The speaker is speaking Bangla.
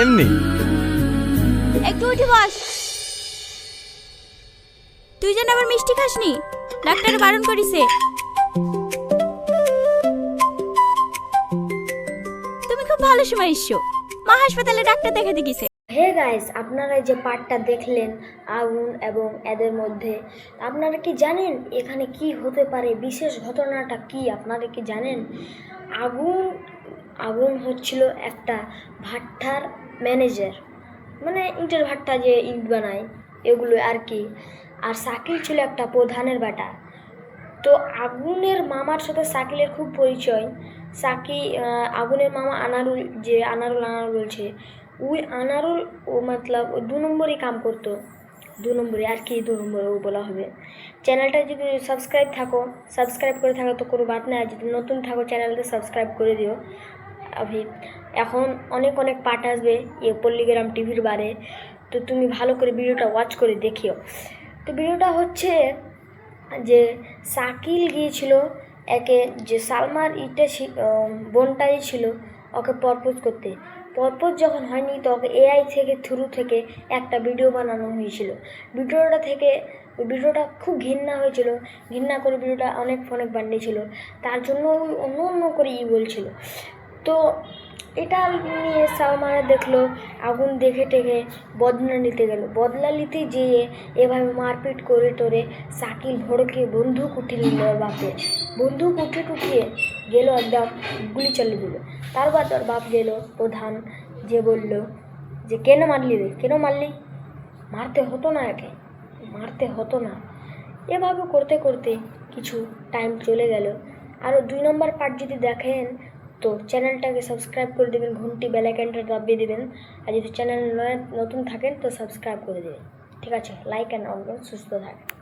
এমনি। একটু উঠে বস। তুই যেন আবার মিষ্টি খাসনি, ডাক্তার বারণ করেছে। তুমি খুব ভালো সময় এসছো, মা হাসপাতালে ডাক্তার দেখাতে গেছে। হে গাইস, আপনারা যে পার্টটা দেখলেন আগুন এবং এদের মধ্যে, আপনারা কি জানেন এখানে কি হতে পারে? বিশেষ ঘটনাটা কি আপনারা কি জানেন? আগুন আগুন হচ্ছিল একটা ভাট্টার ম্যানেজার, মানে ইটের ভাট্টা যে ইট বানায় এগুলো আর কি। আর শাকিল ছিল একটা প্রধানের বেটা। তো আগুনের মামার সাথে শাকিলের খুব পরিচয়। আগুনের মামা আনারুল, যে আনারুল বলছে, ওই আনারুল ও মতলব ও 2 নম্বরই কাম করতো। 2 নম্বরে আর কি 2 নম্বরে ও বলা হবে। চ্যানেলটা যদি সাবস্ক্রাইব করে থাকো তো কোনো বাত নেই, যদি নতুন থাকো চ্যানেলটা সাবস্ক্রাইব করে দিও। এখন অনেক পার্ট আসবে এ পল্লীগ্রাম টিভির বারে, তো তুমি ভালো করে ভিডিওটা ওয়াচ করে দেখিও। তো ভিডিওটা হচ্ছে যে শাকিল গিয়েছিল একে, যে সালমার বোনটাই ছিল, ওকে প্রপোজ করতে। প্রপোজ যখন হয়নি তো ওকে এআই থ্রু থেকে একটা ভিডিও বানানো হয়েছিল। ভিডিওটা খুব ঘৃণা হয়েছিল, ঘৃণা করে ভিডিওটা অনেক বানিয়েছিল। তার জন্য ওই অন্য করে বলছিল। তো এটা নিয়ে সালমারা দেখলো, আগুন দেখে বদলা নিতে যেয়ে এভাবে মারপিট করে শাকিল ভড়কে বন্দুক উঠিয়ে নিল। ওর বাপে বন্দুক উঠিয়ে গেল, একদম গুলি চালিয়ে দিল। তারপর ওর বাপ গেল প্রধান, যে বলল যে কেন মারলি, মারতে হতো না। এভাবে করতে কিছু টাইম চলে গেল। আরও 2 নম্বর পার্ট যদি দেখেন তো চ্যানেলটাকে সাবস্ক্রাইব করে দেবেন, ঘন্টি বেল আইকনটা দাবিয়ে দেবেন। আর যদি চ্যানেল নতুন থাকেন তো সাবস্ক্রাইব করে দেবেন। ঠিক আছে, লাইক অ্যান্ড অল, সুস্থ থাকেন।